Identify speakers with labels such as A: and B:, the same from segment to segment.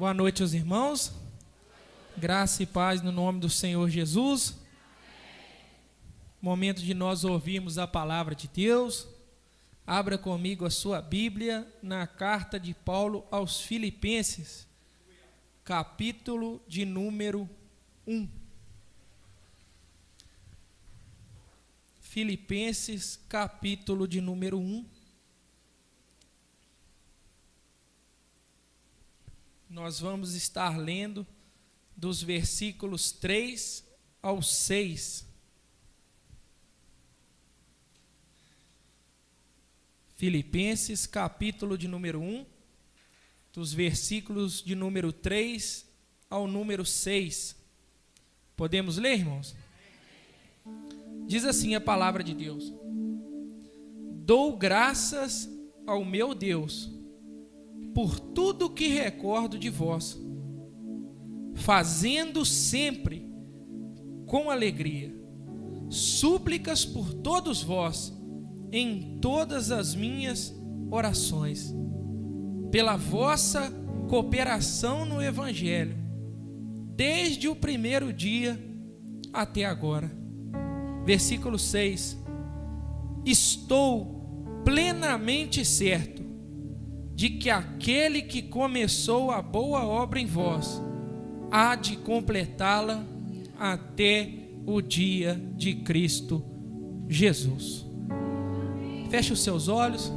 A: Boa noite aos irmãos. Graça e paz no nome do Senhor Jesus. Momento de nós ouvirmos a palavra de Deus. Abra comigo a sua Bíblia na carta de Paulo aos Filipenses, capítulo de número 1. Filipenses, capítulo de número 1. Nós vamos estar lendo dos versículos 3 ao 6. Filipenses, capítulo de número 1, dos versículos de número 3 ao número 6. Podemos ler, irmãos? Diz assim a palavra de Deus: Dou graças ao meu Deus por tudo que recordo de vós, fazendo sempre com alegria súplicas por todos vós em todas as minhas orações, pela vossa cooperação no Evangelho, desde o primeiro dia até agora. Versículo 6: Estou plenamente certo de que aquele que começou a boa obra em vós há de completá-la até o dia de Cristo Jesus. Feche os seus olhos.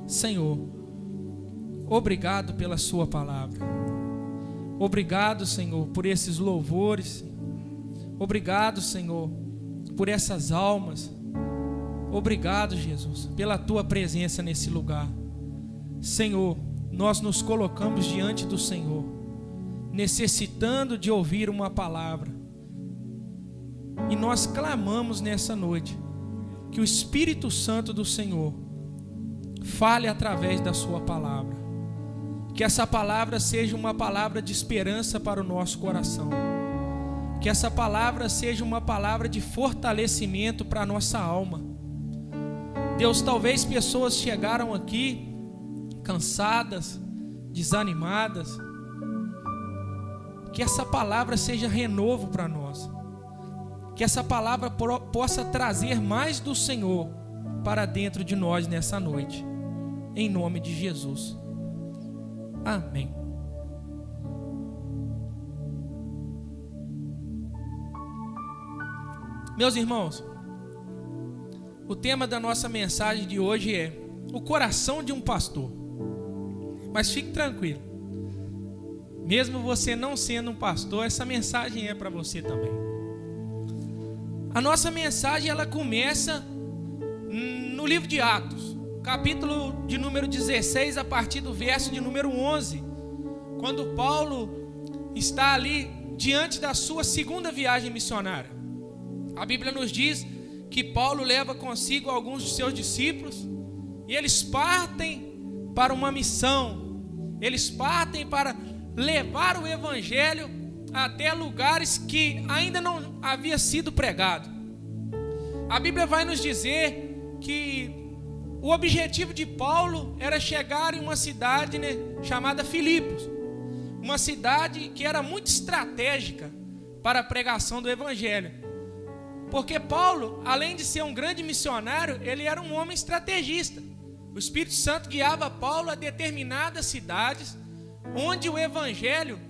A: Senhor, obrigado pela sua palavra. Obrigado, Senhor, por esses louvores. Obrigado, Senhor, por essas almas. Obrigado, Jesus, pela tua presença nesse lugar. Senhor, nós nos colocamos diante do Senhor, necessitando de ouvir uma palavra. E nós clamamos nessa noite que o Espírito Santo do Senhor fale através da sua palavra. Que essa palavra seja uma palavra de esperança para o nosso coração. Que essa palavra seja uma palavra de fortalecimento para a nossa alma. Deus, talvez pessoas chegaram aqui cansadas, desanimadas. Que essa palavra seja renovo para nós. Que essa palavra possa trazer mais do Senhor para dentro de nós nessa noite. Em nome de Jesus. Amém. Meus irmãos, o tema da nossa mensagem de hoje é o coração de um pastor. Mas fique tranquilo, mesmo você não sendo um pastor, essa mensagem é para você também. A nossa mensagem ela começa no livro de Atos, capítulo de número 16, a partir do verso de número 11, quando Paulo está ali diante da sua segunda viagem missionária. A Bíblia nos diz que Paulo leva consigo alguns de seus discípulos e eles partem para uma missão. Eles partem para levar o Evangelho até lugares que ainda não havia sido pregado. A Bíblia vai nos dizer que o objetivo de Paulo era chegar em uma cidade, chamada Filipos, uma cidade que era muito estratégica para a pregação do Evangelho, porque Paulo, além de ser um grande missionário, ele era um homem estrategista. O Espírito Santo guiava Paulo a determinadas cidades onde o Evangelho,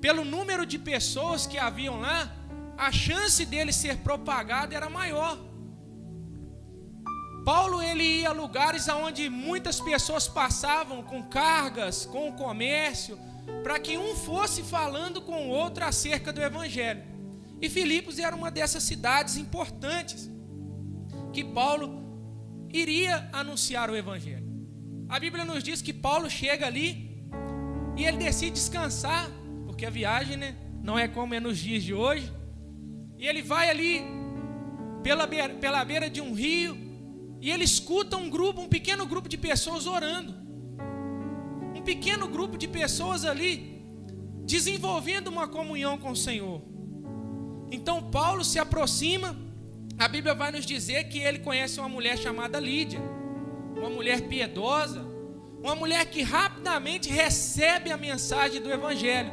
A: pelo número de pessoas que haviam lá, a chance dele ser propagado era maior. Paulo ele ia a lugares onde muitas pessoas passavam com cargas, com o comércio, para que um fosse falando com o outro acerca do Evangelho. E Filipos era uma dessas cidades importantes que Paulo iria anunciar o Evangelho. A Bíblia nos diz que Paulo chega ali e ele decide descansar, porque a viagem não é como é nos dias de hoje. E ele vai ali pela beira de um rio e ele escuta um pequeno grupo de pessoas orando. Um pequeno grupo de pessoas ali desenvolvendo uma comunhão com o Senhor. Então Paulo se aproxima. A Bíblia vai nos dizer que ele conhece uma mulher chamada Lídia, uma mulher piedosa, Uma mulher que rapidamente recebe a mensagem do Evangelho.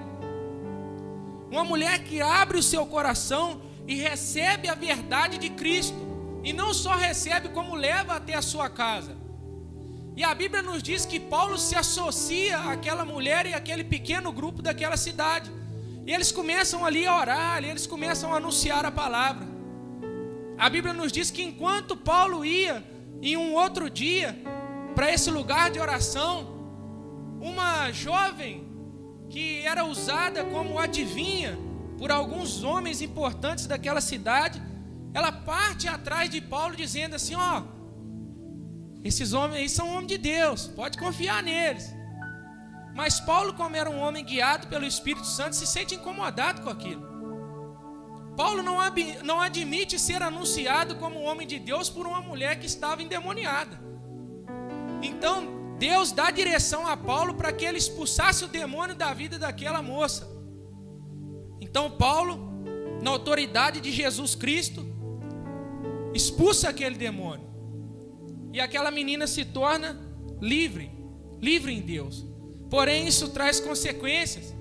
A: Uma mulher que abre o seu coração e recebe a verdade de Cristo. E não só recebe, como leva até a sua casa. E a Bíblia nos diz que Paulo se associa àquela mulher e àquele pequeno grupo daquela cidade. E eles começam ali a orar, e eles começam a anunciar a palavra. A Bíblia nos diz que enquanto Paulo ia em um outro dia para esse lugar de oração, uma jovem que era usada como adivinha por alguns homens importantes daquela cidade, ela parte atrás de Paulo dizendo assim: ó, esses homens aí são homens de Deus, pode confiar neles. Mas Paulo, como era um homem guiado pelo Espírito Santo, se sente incomodado com aquilo. Paulo não admite ser anunciado como um homem de Deus por uma mulher que estava endemoniada. Então Deus dá direção a Paulo para que ele expulsasse o demônio da vida daquela moça. Então Paulo, na autoridade de Jesus Cristo, expulsa aquele demônio. E aquela menina se torna livre em Deus. Porém, isso traz consequências.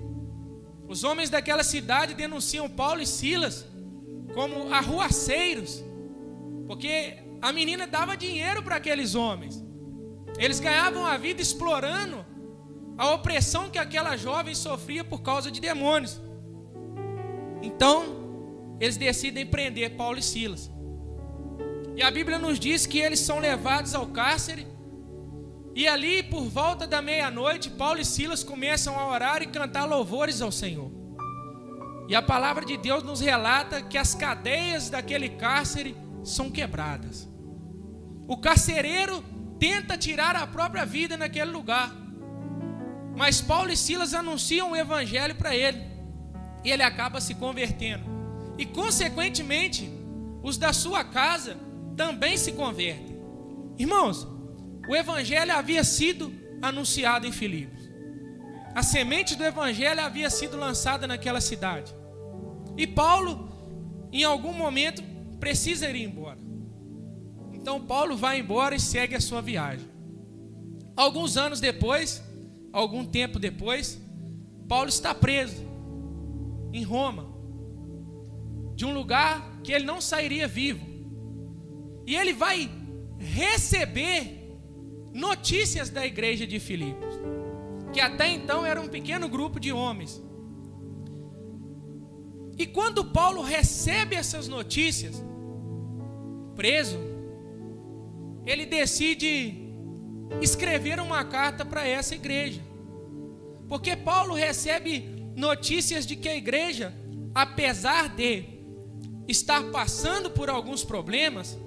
A: Os homens daquela cidade denunciam Paulo e Silas como arruaceiros, porque a menina dava dinheiro para aqueles homens. Eles ganhavam a vida explorando a opressão que aquela jovem sofria por causa de demônios. Então, eles decidem prender Paulo e Silas. E a Bíblia nos diz que eles são levados ao cárcere. E ali, por volta da meia-noite, Paulo e Silas começam a orar e cantar louvores ao Senhor. E a palavra de Deus nos relata que as cadeias daquele cárcere são quebradas. O carcereiro tenta tirar a própria vida naquele lugar. Mas Paulo e Silas anunciam o evangelho para ele. E ele acaba se convertendo. E consequentemente, os da sua casa também se convertem. Irmãos, o evangelho havia sido anunciado em Filipos. A semente do evangelho havia sido lançada naquela cidade. E Paulo, em algum momento, precisa ir embora. Então Paulo vai embora e segue a sua viagem. Alguns anos depois, algum tempo depois, Paulo está preso em Roma, de um lugar que ele não sairia vivo. E ele vai receber notícias da igreja de Filipos, que até então era um pequeno grupo de homens. E quando Paulo recebe essas notícias, preso, ele decide escrever uma carta para essa igreja. Porque Paulo recebe notícias de que a igreja, apesar de estar passando por alguns problemas,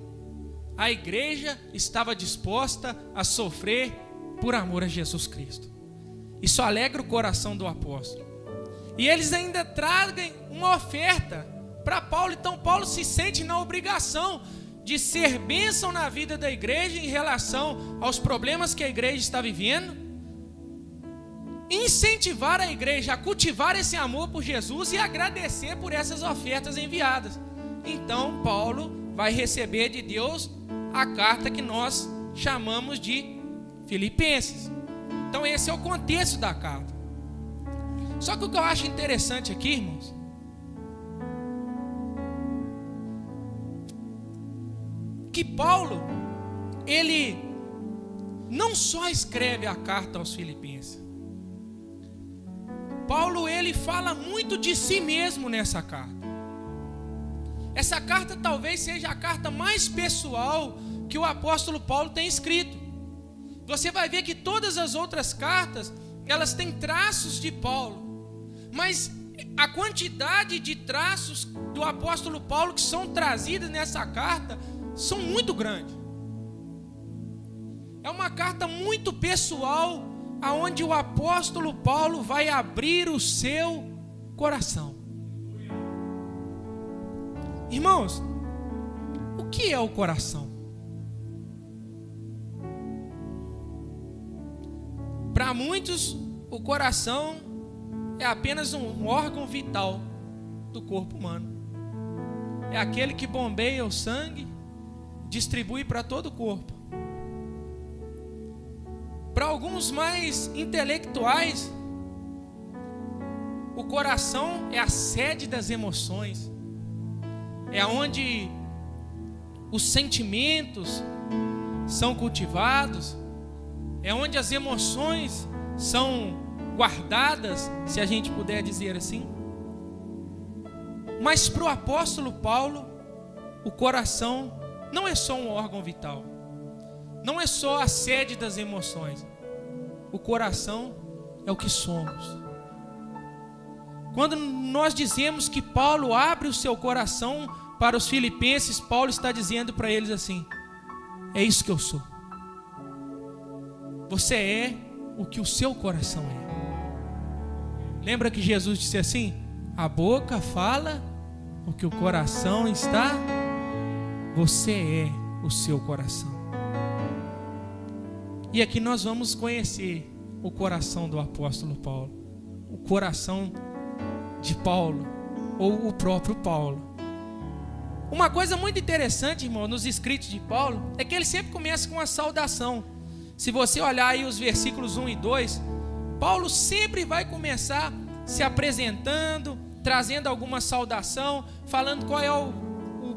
A: a igreja estava disposta a sofrer por amor a Jesus Cristo. Isso alegra o coração do apóstolo. E eles ainda trazem uma oferta para Paulo. Então Paulo se sente na obrigação de ser bênção na vida da igreja em relação aos problemas que a igreja está vivendo, incentivar a igreja a cultivar esse amor por Jesus e agradecer por essas ofertas enviadas. Então Paulo vai receber de Deus a carta que nós chamamos de Filipenses. Então esse é o contexto da carta. Só que o que eu acho interessante aqui, irmãos, que Paulo, ele não só escreve a carta aos Filipenses. Paulo, ele fala muito de si mesmo nessa carta. Essa carta talvez seja a carta mais pessoal que o apóstolo Paulo tem escrito. Você vai ver que todas as outras cartas, elas têm traços de Paulo. Mas a quantidade de traços do apóstolo Paulo que são trazidos nessa carta são muito grandes. É uma carta muito pessoal, aonde o apóstolo Paulo vai abrir o seu coração. Irmãos, o que é o coração? Para muitos, o coração é apenas um órgão vital do corpo humano. É aquele que bombeia o sangue, distribui para todo o corpo. Para alguns mais intelectuais, o coração é a sede das emoções, é onde os sentimentos são cultivados, é onde as emoções são guardadas, se a gente puder dizer assim. Mas para o apóstolo Paulo, o coração não é só um órgão vital, não é só a sede das emoções. O coração é o que somos. Quando nós dizemos que Paulo abre o seu coração para os filipenses, Paulo está dizendo para eles assim: é isso que eu sou. Você é o que o seu coração é. Lembra que Jesus disse assim: a boca fala o que o coração está. Você é o seu coração. E aqui nós vamos conhecer o coração do apóstolo Paulo, o coração de Paulo, ou o próprio Paulo. Uma coisa muito interessante, irmão, nos escritos de Paulo, é que ele sempre começa com uma saudação. Se você olhar aí os versículos 1 e 2, Paulo sempre vai começar se apresentando, trazendo alguma saudação, falando qual é o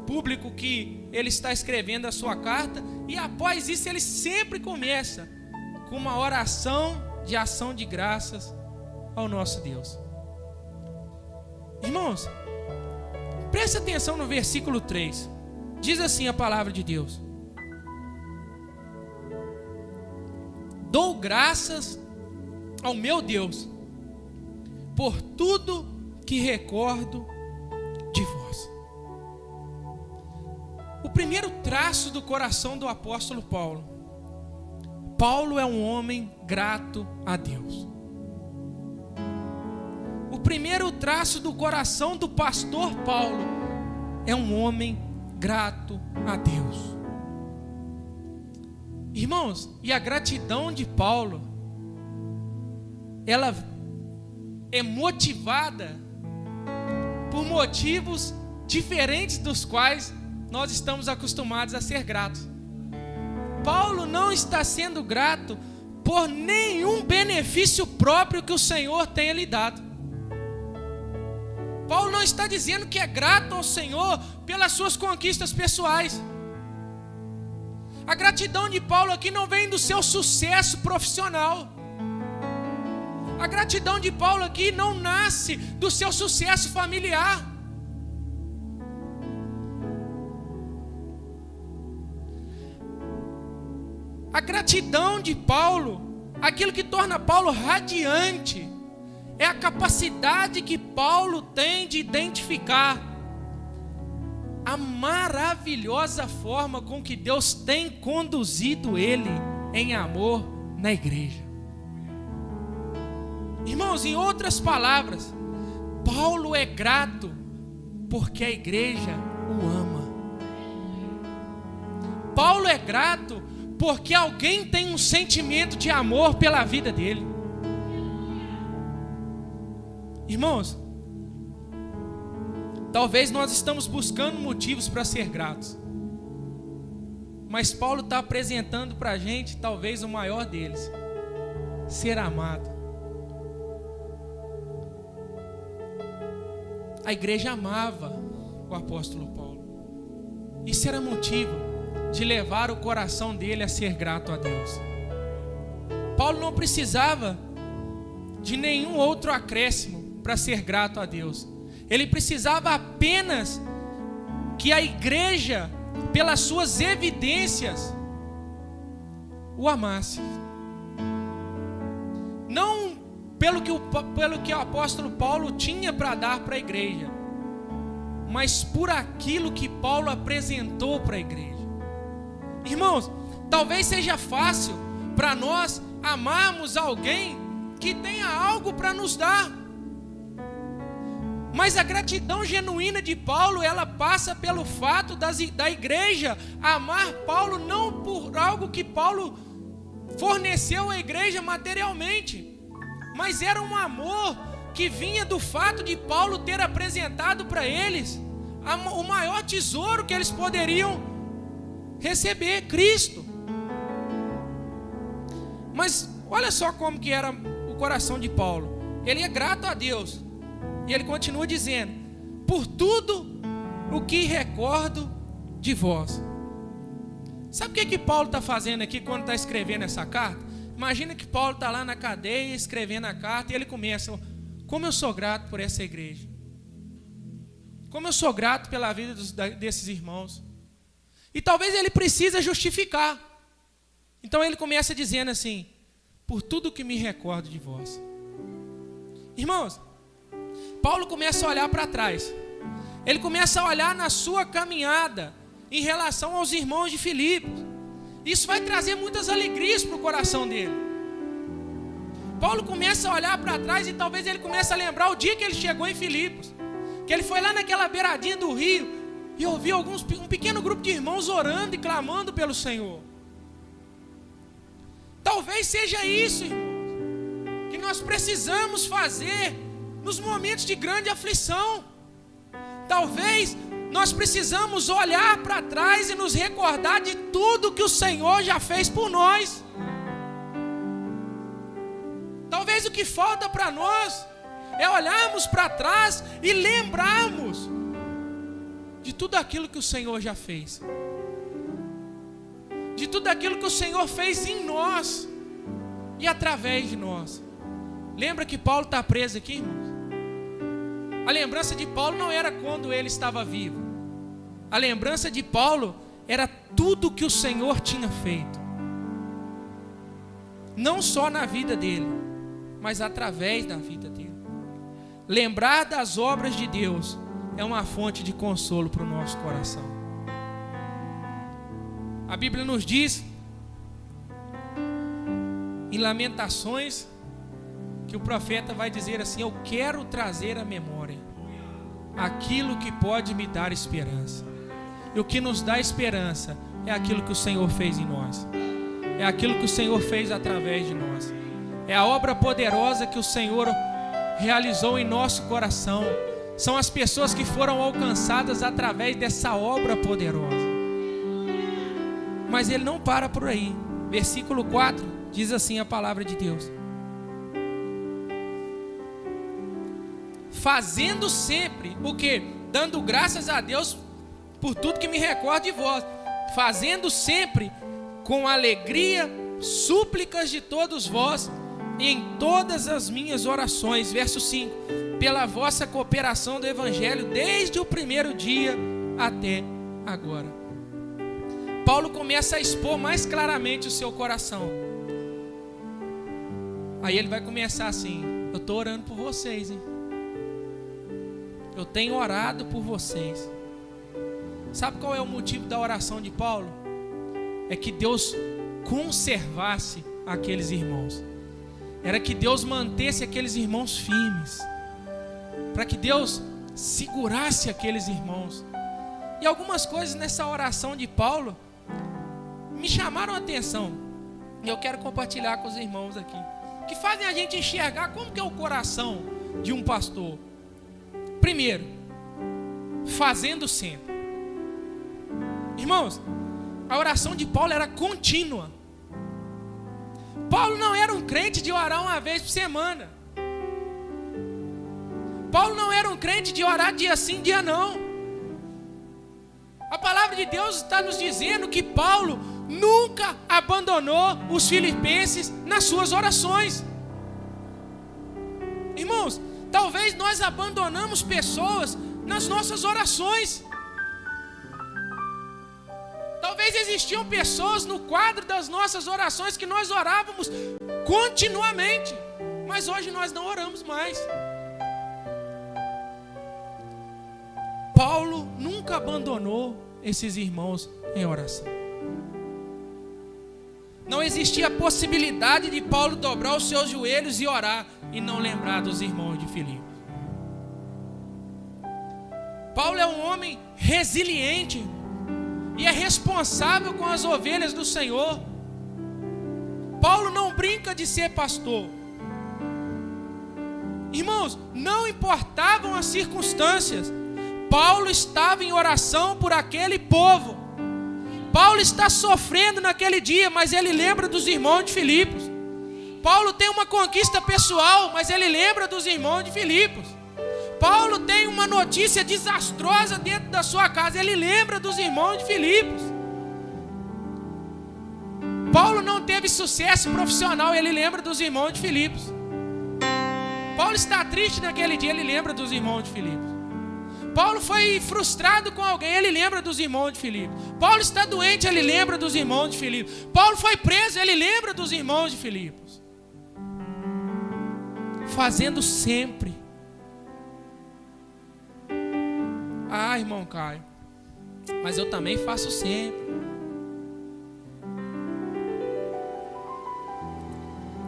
A: público que ele está escrevendo a sua carta, e após isso ele sempre começa com uma oração de ação de graças ao nosso Deus. Irmãos, preste atenção no versículo 3. Diz assim a palavra de Deus: dou graças ao meu Deus por tudo que recordo de vós. O primeiro traço do coração do apóstolo Paulo. Paulo é um homem grato a Deus. O primeiro traço do coração do pastor Paulo é um homem grato a Deus. Irmãos, e a gratidão de Paulo, ela é motivada por motivos diferentes dos quais nós estamos acostumados a ser gratos. Paulo não está sendo grato por nenhum benefício próprio que o Senhor tenha lhe dado. Paulo não está dizendo que é grato ao Senhor pelas suas conquistas pessoais. A gratidão de Paulo aqui não vem do seu sucesso profissional. A gratidão de Paulo aqui não nasce do seu sucesso familiar. A gratidão de Paulo, aquilo que torna Paulo radiante, é a capacidade que Paulo tem de identificar a maravilhosa forma com que Deus tem conduzido ele em amor na igreja. Irmãos, em outras palavras, Paulo é grato porque a igreja o ama. Paulo é grato porque alguém tem um sentimento de amor pela vida dele. Irmãos, talvez nós estamos buscando motivos para ser gratos, mas Paulo está apresentando para a gente talvez o maior deles: ser amado. A igreja amava o apóstolo Paulo. Isso era motivo de levar o coração dele a ser grato a Deus. Paulo não precisava de nenhum outro acréscimo para ser grato a Deus. Ele precisava apenas que a igreja, pelas suas evidências, o amasse. Não pelo que o apóstolo Paulo tinha para dar para a igreja, mas por aquilo que Paulo apresentou para a igreja. Irmãos, talvez seja fácil para nós amarmos alguém que tenha algo para nos dar, mas a gratidão genuína de Paulo, ela passa pelo fato da igreja amar Paulo não por algo que Paulo forneceu à igreja materialmente, mas era um amor que vinha do fato de Paulo ter apresentado para eles o maior tesouro que eles poderiam receber: Cristo. Mas olha só como que era o coração de Paulo. Ele é grato a Deus. E ele continua dizendo: por tudo o que recordo de vós. Sabe o que Paulo está fazendo aqui quando está escrevendo essa carta? Imagina que Paulo está lá na cadeia escrevendo a carta e ele começa: como eu sou grato por essa igreja. Como eu sou grato pela vida desses irmãos. E talvez ele precise justificar. Então ele começa dizendo assim: por tudo que me recordo de vós. Irmãos, Paulo começa a olhar para trás. Ele começa a olhar na sua caminhada em relação aos irmãos de Filipos. Isso vai trazer muitas alegrias para o coração dele. Paulo começa a olhar para trás e talvez ele comece a lembrar o dia que ele chegou em Filipos. Que ele foi lá naquela beiradinha do rio e ouviu um pequeno grupo de irmãos orando e clamando pelo Senhor. Talvez seja isso, irmãos, que nós precisamos fazer nos momentos de grande aflição. Talvez nós precisamos olhar para trás e nos recordar de tudo que o Senhor já fez por nós. Talvez o que falta para nós é olharmos para trás e lembrarmos de tudo aquilo que o Senhor já fez. De tudo aquilo que o Senhor fez em nós e através de nós. Lembra que Paulo está preso aqui, irmãos? A lembrança de Paulo não era quando ele estava vivo. A lembrança de Paulo era tudo que o Senhor tinha feito. Não só na vida dele, mas através da vida dele. Lembrar das obras de Deus é uma fonte de consolo para o nosso coração. A Bíblia nos diz em Lamentações que o profeta vai dizer assim: eu quero trazer à memória aquilo que pode me dar esperança. E o que nos dá esperança é aquilo que o Senhor fez em nós. É aquilo que o Senhor fez através de nós. É a obra poderosa que o Senhor realizou em nosso coração. São as pessoas que foram alcançadas através dessa obra poderosa. Mas ele não para por aí. Versículo 4 diz assim a palavra de Deus: fazendo sempre o que? Dando graças a Deus por tudo que me recordo de vós. Fazendo sempre com alegria súplicas de todos vós em todas as minhas orações. Verso 5: pela vossa cooperação do Evangelho desde o primeiro dia até agora. Paulo começa a expor mais claramente o seu coração. Aí ele vai começar assim: eu estou orando por vocês, hein? Eu tenho orado por vocês. Sabe qual é o motivo da oração de Paulo? É que Deus conservasse aqueles irmãos. Era que Deus mantesse aqueles irmãos firmes. Para que Deus segurasse aqueles irmãos. E algumas coisas nessa oração de Paulo me chamaram a atenção. E eu quero compartilhar com os irmãos aqui. Que fazem a gente enxergar como que é o coração de um pastor. Primeiro, fazendo sempre. Irmãos, a oração de Paulo era contínua. Paulo não era um crente de orar uma vez por semana. Paulo não era um crente de orar dia sim, dia não. A palavra de Deus está nos dizendo que Paulo nunca abandonou os filipenses nas suas orações. Irmãos, talvez nós abandonamos pessoas nas nossas orações. Talvez existiam pessoas no quadro das nossas orações que nós orávamos continuamente, mas hoje nós não oramos mais. Paulo nunca abandonou esses irmãos em oração. Não existia a possibilidade de Paulo dobrar os seus joelhos e orar e não lembrar dos irmãos de Filipos. Paulo é um homem resiliente e é responsável com as ovelhas do Senhor. Paulo não brinca de ser pastor. Irmãos, não importavam as circunstâncias, Paulo estava em oração por aquele povo. Paulo está sofrendo naquele dia, mas ele lembra dos irmãos de Filipos. Paulo tem uma conquista pessoal, mas ele lembra dos irmãos de Filipos. Paulo tem uma notícia desastrosa dentro da sua casa, ele lembra dos irmãos de Filipos. Paulo não teve sucesso profissional, ele lembra dos irmãos de Filipos. Paulo está triste naquele dia, ele lembra dos irmãos de Filipos. Paulo foi frustrado com alguém, ele lembra dos irmãos de Filipos. Paulo está doente, ele lembra dos irmãos de Filipos. Paulo foi preso, ele lembra dos irmãos de Filipos. Fazendo sempre. Ah, irmão Caio, mas eu também faço sempre.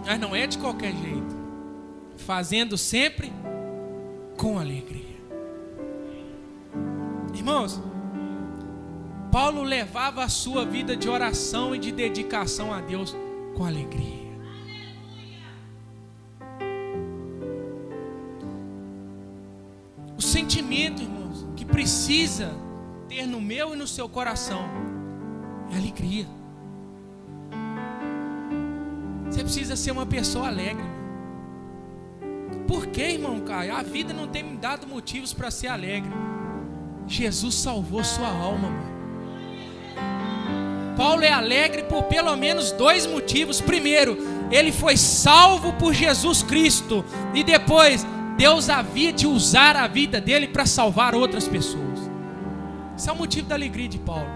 A: Mas não é de qualquer jeito. Fazendo sempre com alegria. Irmãos, Paulo levava a sua vida de oração e de dedicação a Deus com alegria. O sentimento, irmãos, que precisa ter no meu e no seu coração é alegria. Você precisa ser uma pessoa alegre. Por que, irmão Caio? A vida não tem me dado motivos para ser alegre. Jesus salvou sua alma, mano. Paulo é alegre por pelo menos 2 motivos. Primeiro, ele foi salvo por Jesus Cristo. E depois, Deus havia de usar a vida dele para salvar outras pessoas. Esse é o motivo da alegria de Paulo.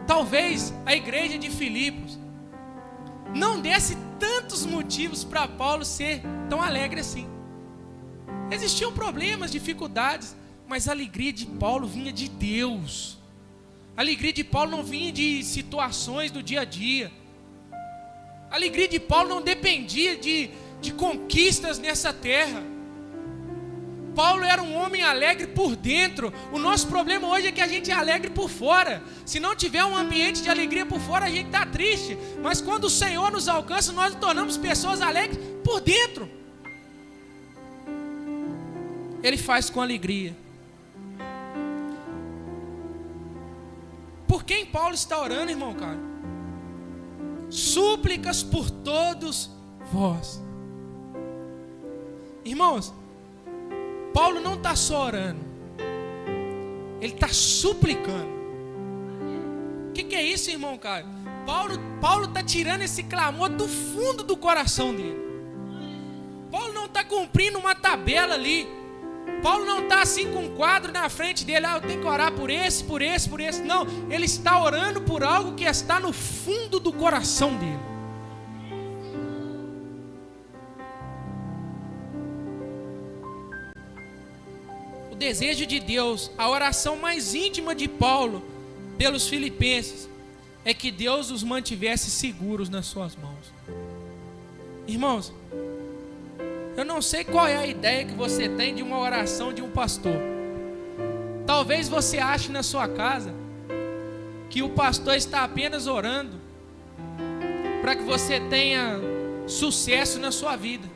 A: Talvez a igreja de Filipos não desse tantos motivos para Paulo ser tão alegre assim. Existiam problemas, dificuldades, mas a alegria de Paulo vinha de Deus. A alegria de Paulo não vinha de situações do dia a dia. A alegria de Paulo não dependia de conquistas nessa terra. Paulo era um homem alegre por dentro. O nosso problema hoje é que a gente é alegre por fora. Se não tiver um ambiente de alegria por fora, a gente está triste. Mas quando o Senhor nos alcança, nós nos tornamos pessoas alegres por dentro. Ele faz com alegria. Por quem Paulo está orando, irmão Caio? Súplicas por todos vós. Irmãos, Paulo não está só orando, ele está suplicando. O que é isso, irmão Caio? Paulo está tirando esse clamor do fundo do coração dele. Paulo não está cumprindo uma tabela ali. Paulo não está assim com um quadro na frente dele, eu tenho que orar por esse. Não, ele está orando por algo que está no fundo do coração dele. O desejo de Deus, a oração mais íntima de Paulo pelos filipenses, é que Deus os mantivesse seguros nas suas mãos. Irmãos, eu não sei qual é a ideia que você tem de uma oração de um pastor. Talvez você ache na sua casa que o pastor está apenas orando para que você tenha sucesso na sua vida,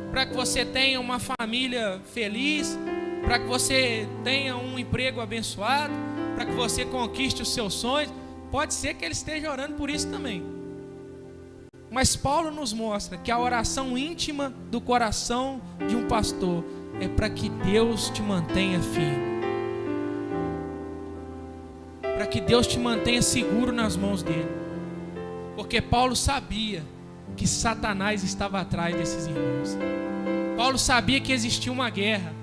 A: para que você tenha uma família feliz, para que você tenha um emprego abençoado, para que você conquiste os seus sonhos. Pode ser que ele esteja orando por isso também. Mas Paulo nos mostra que a oração íntima do coração de um pastor é para que Deus te mantenha firme, para que Deus te mantenha seguro nas mãos dele. Porque Paulo sabia que Satanás estava atrás desses irmãos. Paulo sabia que existia uma guerra.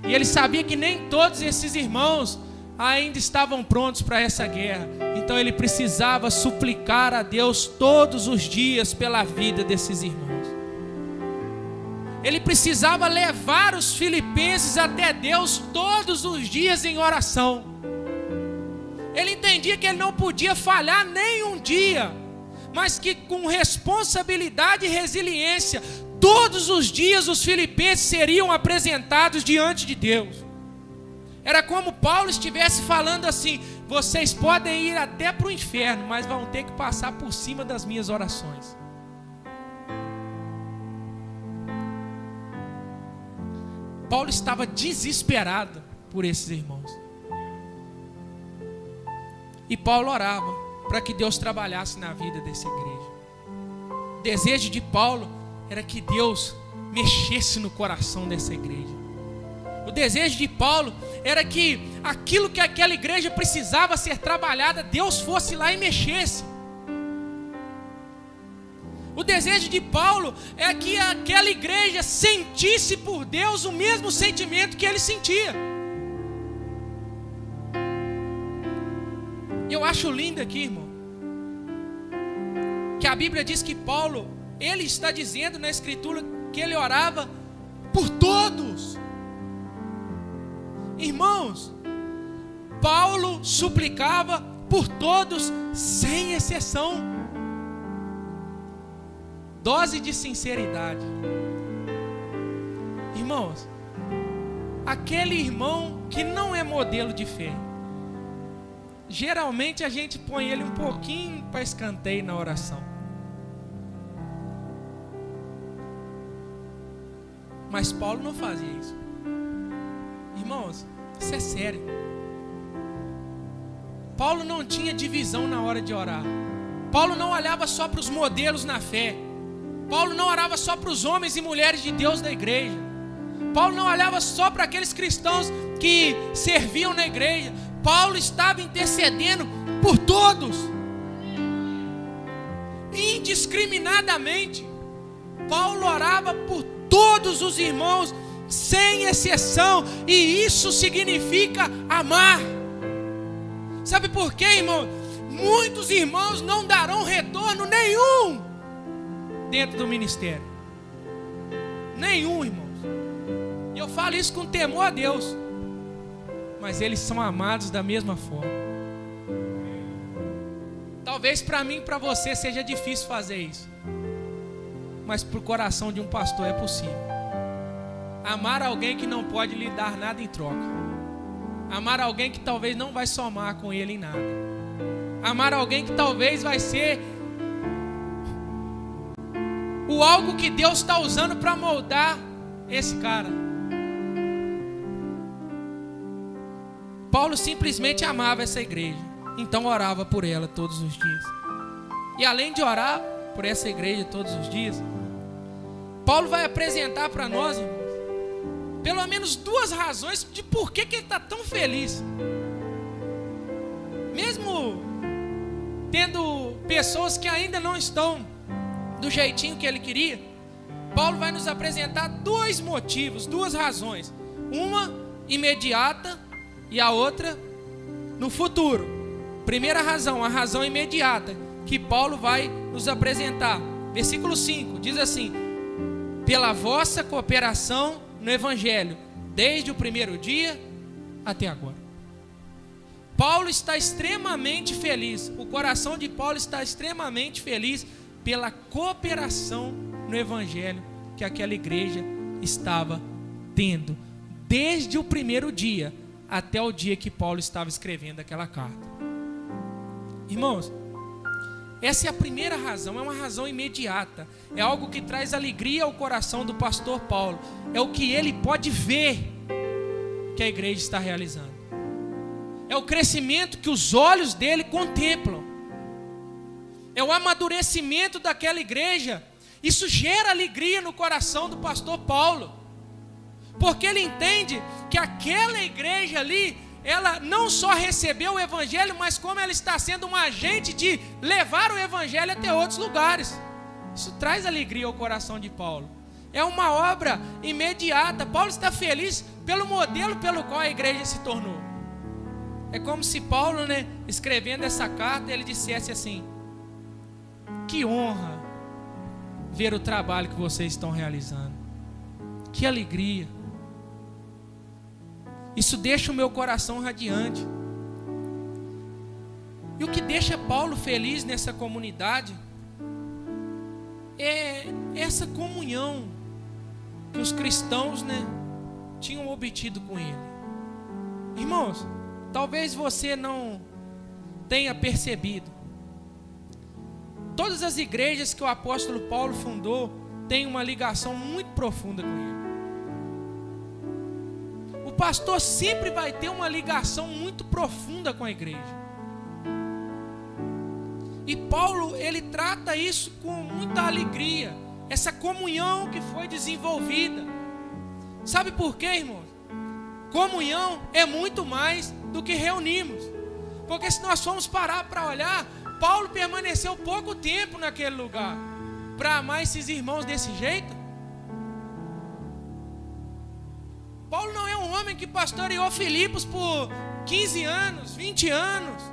A: E ele sabia que nem todos esses irmãos ainda estavam prontos para essa guerra. Então ele precisava suplicar a Deus todos os dias pela vida desses irmãos. Ele precisava levar os filipenses até Deus todos os dias em oração. Ele entendia que ele não podia falhar nem um dia, mas que com responsabilidade e resiliência, todos os dias os filipenses seriam apresentados diante de Deus. Era como Paulo estivesse falando assim: vocês podem ir até para o inferno, mas vão ter que passar por cima das minhas orações. Paulo estava desesperado por esses irmãos. E Paulo orava para que Deus trabalhasse na vida dessa igreja. O desejo de Paulo era que Deus mexesse no coração dessa igreja. O desejo de Paulo era que aquilo que aquela igreja precisava ser trabalhada, Deus fosse lá e mexesse. O desejo de Paulo é que aquela igreja sentisse por Deus o mesmo sentimento que ele sentia. Eu acho lindo aqui, irmão, que a Bíblia diz que Paulo, ele está dizendo na Escritura que ele orava por todos. Irmãos, Paulo suplicava por todos, sem exceção. Dose de sinceridade. Irmãos, aquele irmão que não é modelo de fé, geralmente a gente põe ele um pouquinho para escanteio na oração. Mas Paulo não fazia isso. Irmãos, isso é sério. Paulo não tinha divisão na hora de orar. Paulo não olhava só para os modelos na fé. Paulo não orava só para os homens e mulheres de Deus da igreja. Paulo não olhava só para aqueles cristãos que serviam na igreja. Paulo estava intercedendo por todos, indiscriminadamente. Paulo orava por todos os irmãos, sem exceção, e isso significa amar. Sabe por quê, irmão? Muitos irmãos não darão retorno nenhum dentro do ministério. Nenhum, irmãos. E eu falo isso com temor a Deus. Mas eles são amados da mesma forma. Talvez para mim e para você seja difícil fazer isso, mas para o coração de um pastor é possível. Amar alguém que não pode lhe dar nada em troca. Amar alguém que talvez não vai somar com ele em nada. Amar alguém que talvez vai ser o algo que Deus está usando para moldar esse cara. Paulo simplesmente amava essa igreja, então orava por ela todos os dias. E além de orar por essa igreja todos os dias, Paulo vai apresentar para nós, irmãos, pelo menos duas razões de por que ele está tão feliz. Mesmo tendo pessoas que ainda não estão do jeitinho que ele queria, Paulo vai nos apresentar dois motivos, duas razões. Uma imediata e a outra no futuro. Primeira razão, a razão imediata que Paulo vai nos apresentar. Versículo 5 diz assim: pela vossa cooperação no Evangelho, desde o primeiro dia até agora. Paulo está extremamente feliz, o coração de Paulo está extremamente feliz pela cooperação no Evangelho que aquela igreja estava tendo, desde o primeiro dia até o dia que Paulo estava escrevendo aquela carta. Irmãos, essa é a primeira razão, é uma razão imediata, é algo que traz alegria ao coração do pastor Paulo, é o que ele pode ver que a igreja está realizando, é o crescimento que os olhos dele contemplam, é o amadurecimento daquela igreja. Isso gera alegria no coração do pastor Paulo, porque ele entende que aquela igreja ali, ela não só recebeu o Evangelho, mas como ela está sendo um agente de levar o Evangelho até outros lugares. Isso traz alegria ao coração de Paulo. É uma obra imediata. Paulo está feliz pelo modelo pelo qual a igreja se tornou. É como se Paulo, escrevendo essa carta, ele dissesse assim: que honra ver o trabalho que vocês estão realizando. Que alegria. Isso deixa o meu coração radiante. E o que deixa Paulo feliz nessa comunidade é essa comunhão que os cristãos, tinham obtido com ele. Irmãos, talvez você não tenha percebido, todas as igrejas que o apóstolo Paulo fundou têm uma ligação muito profunda com ele. O pastor sempre vai ter uma ligação muito profunda com a igreja. E Paulo, ele trata isso com muita alegria, essa comunhão que foi desenvolvida. Sabe por quê, irmãos? Comunhão é muito mais do que reunirmos. Porque se nós formos parar para olhar, Paulo permaneceu pouco tempo naquele lugar para amar esses irmãos desse jeito. Paulo não é um homem que pastoreou Filipos por 15 anos, 20 anos.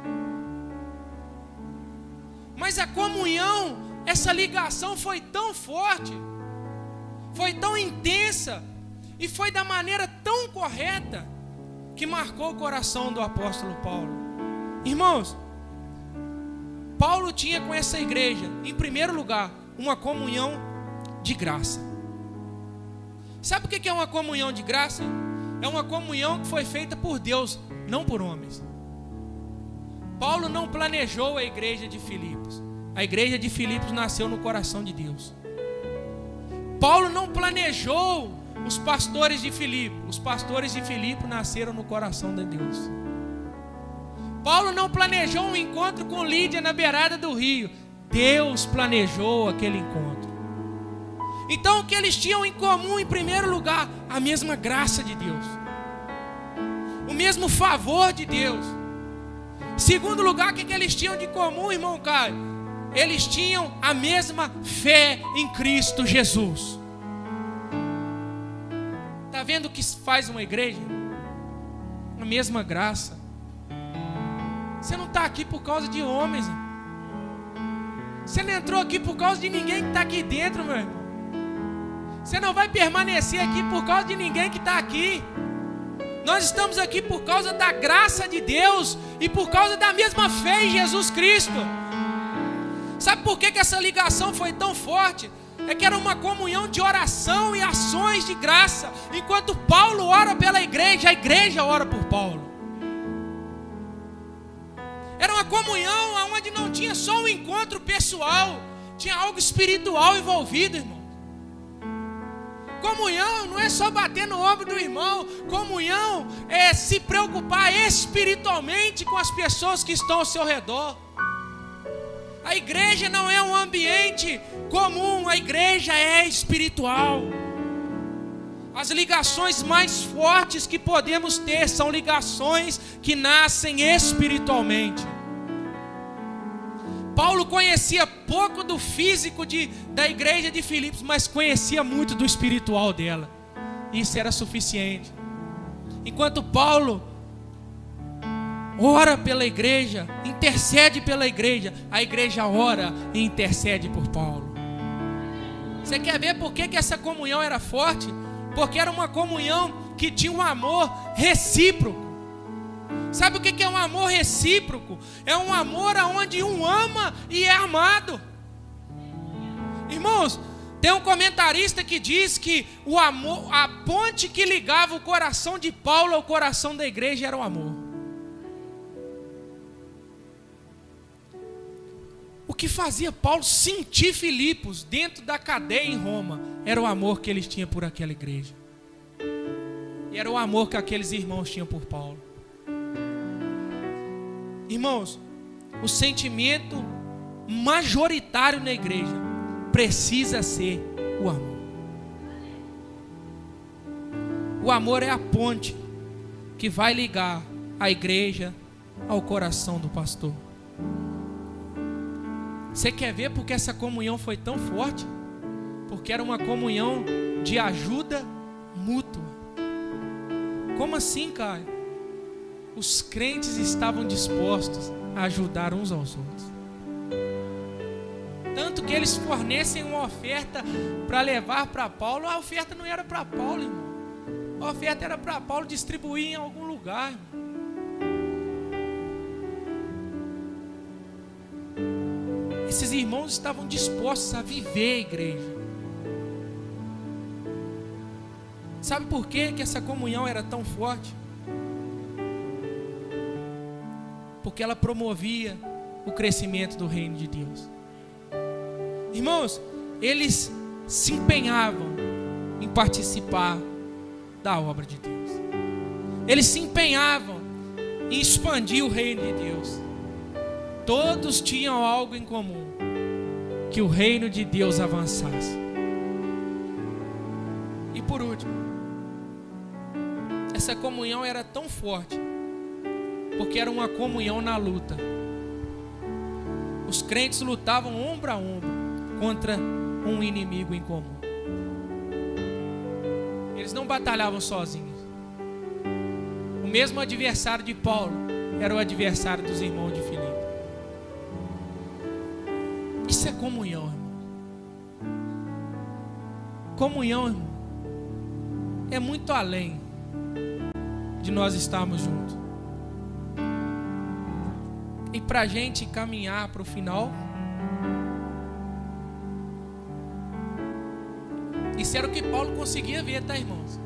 A: Mas a comunhão, essa ligação foi tão forte, foi tão intensa e foi da maneira tão correta que marcou o coração do apóstolo Paulo. Irmãos, Paulo tinha com essa igreja, em primeiro lugar, uma comunhão de graça. Sabe o que é uma comunhão de graça? É uma comunhão que foi feita por Deus, não por homens. Paulo não planejou a igreja de Filipos. A igreja de Filipos nasceu no coração de Deus. Paulo não planejou os pastores de Filipos. Os pastores de Filipos nasceram no coração de Deus. Paulo não planejou um encontro com Lídia na beirada do rio. Deus planejou aquele encontro. Então o que eles tinham em comum, em primeiro lugar, a mesma graça de Deus, o mesmo favor de Deus. Segundo lugar, o que eles tinham de comum, irmão Caio? Eles tinham a mesma fé em Cristo Jesus. Está vendo o que faz uma igreja? A mesma graça. Você não está aqui por causa de homens, irmão. Você não entrou aqui por causa de ninguém que está aqui dentro, meu irmão. Você não vai permanecer aqui por causa de ninguém que está aqui. Nós estamos aqui por causa da graça de Deus e por causa da mesma fé em Jesus Cristo. Sabe por que essa ligação foi tão forte? É que era uma comunhão de oração e ações de graça. Enquanto Paulo ora pela igreja, a igreja ora por Paulo. Era uma comunhão onde não tinha só um encontro pessoal, tinha algo espiritual envolvido, irmão. Comunhão não é só bater no ombro do irmão. Comunhão é se preocupar espiritualmente com as pessoas que estão ao seu redor. A igreja não é um ambiente comum, a igreja é espiritual. As ligações mais fortes que podemos ter são ligações que nascem espiritualmente. Paulo conhecia pouco do físico da igreja de Filipos, mas conhecia muito do espiritual dela. Isso era suficiente. Enquanto Paulo ora pela igreja, intercede pela igreja, a igreja ora e intercede por Paulo. Você quer ver por que essa comunhão era forte? Porque era uma comunhão que tinha um amor recíproco. Sabe o que é um amor recíproco? É um amor onde um ama e é amado. Irmãos, tem um comentarista que diz que o amor, a ponte que ligava o coração de Paulo ao coração da igreja era o amor. O que fazia Paulo sentir Filipos dentro da cadeia em Roma era o amor que eles tinham por aquela igreja. E era o amor que aqueles irmãos tinham por Paulo. Irmãos, o sentimento majoritário na igreja precisa ser o amor. O amor é a ponte que vai ligar a igreja ao coração do pastor. Você quer ver porque essa comunhão foi tão forte? Porque era uma comunhão de ajuda mútua. Como assim, Caio? Os crentes estavam dispostos a ajudar uns aos outros. Tanto que eles fornecem uma oferta para levar para Paulo. A oferta não era para Paulo, irmão. A oferta era para Paulo distribuir em algum lugar, irmão. Esses irmãos estavam dispostos a viver a igreja. Sabe por que essa comunhão era tão forte? Porque ela promovia o crescimento do reino de Deus. Irmãos, eles se empenhavam em participar da obra de Deus. Eles se empenhavam em expandir o reino de Deus. Todos tinham algo em comum: que o reino de Deus avançasse. E por último, essa comunhão era tão forte porque era uma comunhão na luta. Os crentes lutavam ombro a ombro contra um inimigo em comum. Eles não batalhavam sozinhos. O mesmo adversário de Paulo era o adversário dos irmãos de Filipe. Isso é comunhão, irmão. Comunhão, irmão, é muito além de nós estarmos juntos. E para a gente caminhar para o final, isso era o que Paulo conseguia ver, tá, irmãos?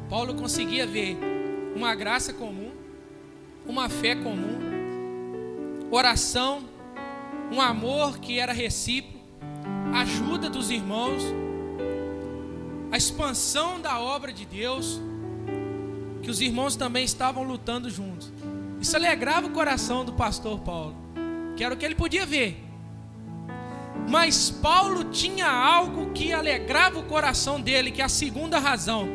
A: Paulo conseguia ver uma graça comum, uma fé comum, oração, um amor que era recíproco, ajuda dos irmãos, a expansão da obra de Deus, que os irmãos também estavam lutando juntos. Isso alegrava o coração do pastor Paulo, que era o que ele podia ver. Mas Paulo tinha algo que alegrava o coração dele, que é a segunda razão,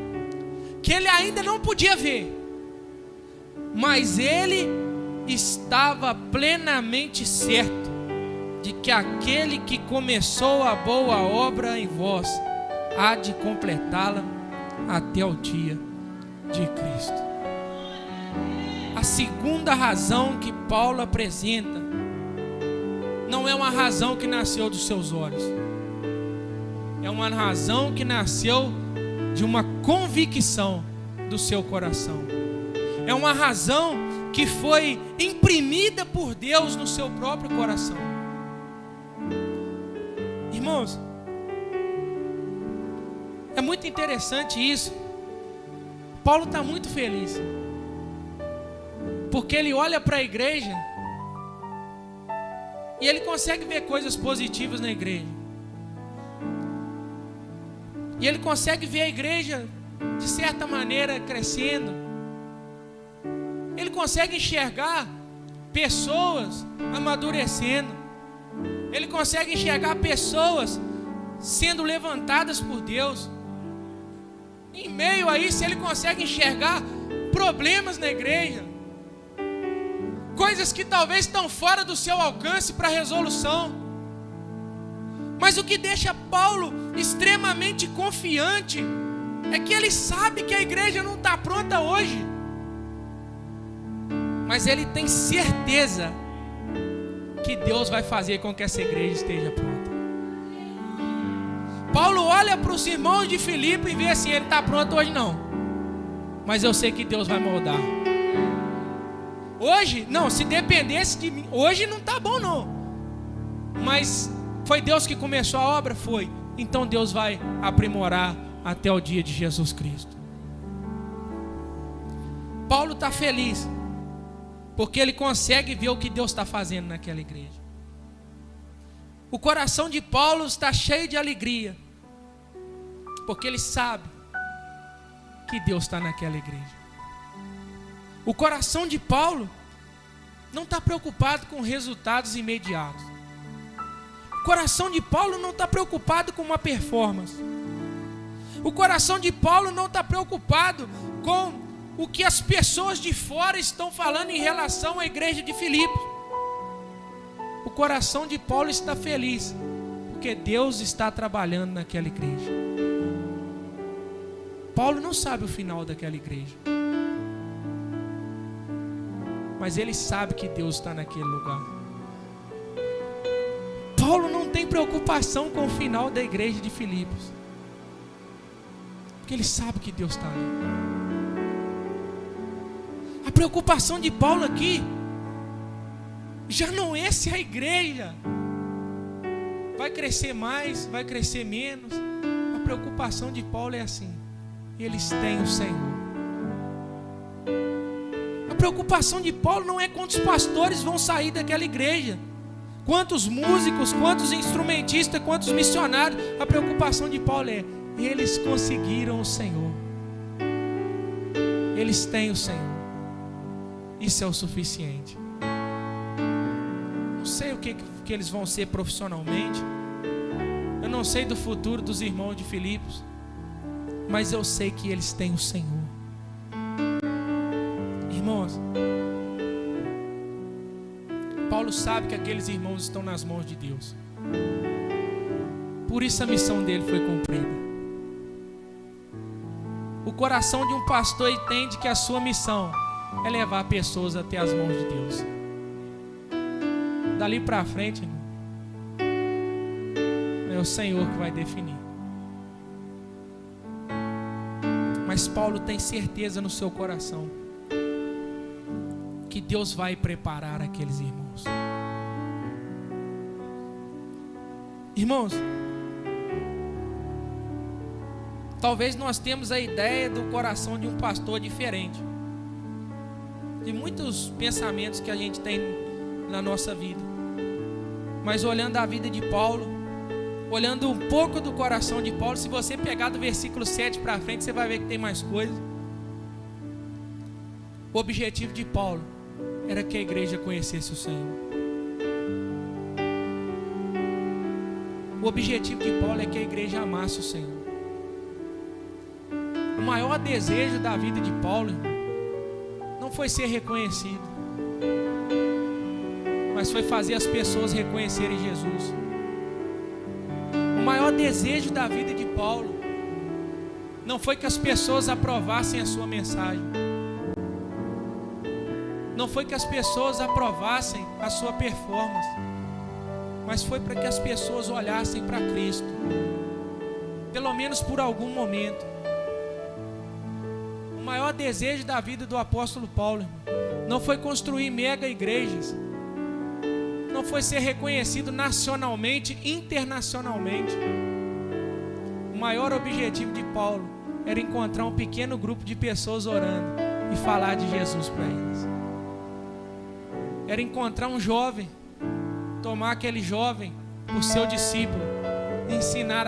A: que ele ainda não podia ver, mas ele estava plenamente certo de que aquele que começou a boa obra em vós há de completá-la até o dia de Cristo. A segunda razão que Paulo apresenta não é uma razão que nasceu dos seus olhos, é uma razão que nasceu de uma convicção do seu coração, é uma razão que foi imprimida por Deus no seu próprio coração. Irmãos, é muito interessante isso. Paulo está muito feliz, porque ele olha para a igreja e ele consegue ver coisas positivas na igreja. E ele consegue ver a igreja, de certa maneira, crescendo. Ele consegue enxergar pessoas amadurecendo. Ele consegue enxergar pessoas sendo levantadas por Deus. Em meio a isso, ele consegue enxergar problemas na igreja, coisas que talvez estão fora do seu alcance para resolução. Mas o que deixa Paulo extremamente confiante é que ele sabe que a igreja não está pronta hoje, mas ele tem certeza que Deus vai fazer com que essa igreja esteja pronta. Paulo olha para os irmãos de Filipe e vê assim: ele está pronto hoje não, mas eu sei que Deus vai moldar. Hoje, não, se dependesse de mim, hoje não está bom não, mas foi Deus que começou a obra? Foi. Então Deus vai aprimorar até o dia de Jesus Cristo. Paulo está feliz porque ele consegue ver o que Deus está fazendo naquela igreja. O coração de Paulo está cheio de alegria, porque ele sabe que Deus está naquela igreja. O coração de Paulo não está preocupado com resultados imediatos. O coração de Paulo não está preocupado com uma performance. O coração de Paulo não está preocupado com o que as pessoas de fora estão falando em relação à igreja de Filipos. O coração de Paulo está feliz, porque Deus está trabalhando naquela igreja. Paulo não sabe o final daquela igreja, mas ele sabe que Deus está naquele lugar. Paulo não tem preocupação com o final da igreja de Filipos, porque ele sabe que Deus está ali. A preocupação de Paulo aqui já não é se a igreja vai crescer mais, vai crescer menos. A preocupação de Paulo é assim: eles têm o Senhor. A preocupação de Paulo não é quantos pastores vão sair daquela igreja, quantos músicos, quantos instrumentistas, quantos missionários. A preocupação de Paulo é: eles conseguiram o Senhor, eles têm o Senhor. Isso é o suficiente. sei o que eles vão ser profissionalmente. Eu não sei do futuro dos irmãos de Filipos. Mas eu sei que eles têm o Senhor. Irmãos, Paulo sabe que aqueles irmãos estão nas mãos de Deus. Por isso a missão dele foi cumprida. O coração de um pastor entende que a sua missão é levar pessoas até as mãos de Deus. Dali para frente, irmão, é o Senhor que vai definir. Mas Paulo tem certeza no seu coração que Deus vai preparar aqueles irmãos. Irmãos, talvez nós temos a ideia do coração de um pastor diferente, de muitos pensamentos que a gente tem na nossa vida. Mas olhando a vida de Paulo, olhando um pouco do coração de Paulo, se você pegar do versículo 7 para frente, você vai ver que tem mais coisas. O objetivo de Paulo era que a igreja conhecesse o Senhor. O objetivo de Paulo é que a igreja amasse o Senhor. O maior desejo da vida de Paulo, irmão, não foi ser reconhecido, mas foi fazer as pessoas reconhecerem Jesus. O maior desejo da vida de Paulo não foi que as pessoas aprovassem a sua mensagem, não foi que as pessoas aprovassem a sua performance, mas foi para que as pessoas olhassem para Cristo, pelo menos por algum momento. O maior desejo da vida do apóstolo Paulo, irmão, não foi construir mega igrejas, não foi ser reconhecido nacionalmente, internacionalmente. O maior objetivo de Paulo era encontrar um pequeno grupo de pessoas orando e falar de Jesus para eles. Era encontrar um jovem, tomar aquele jovem por seu discípulo e ensinar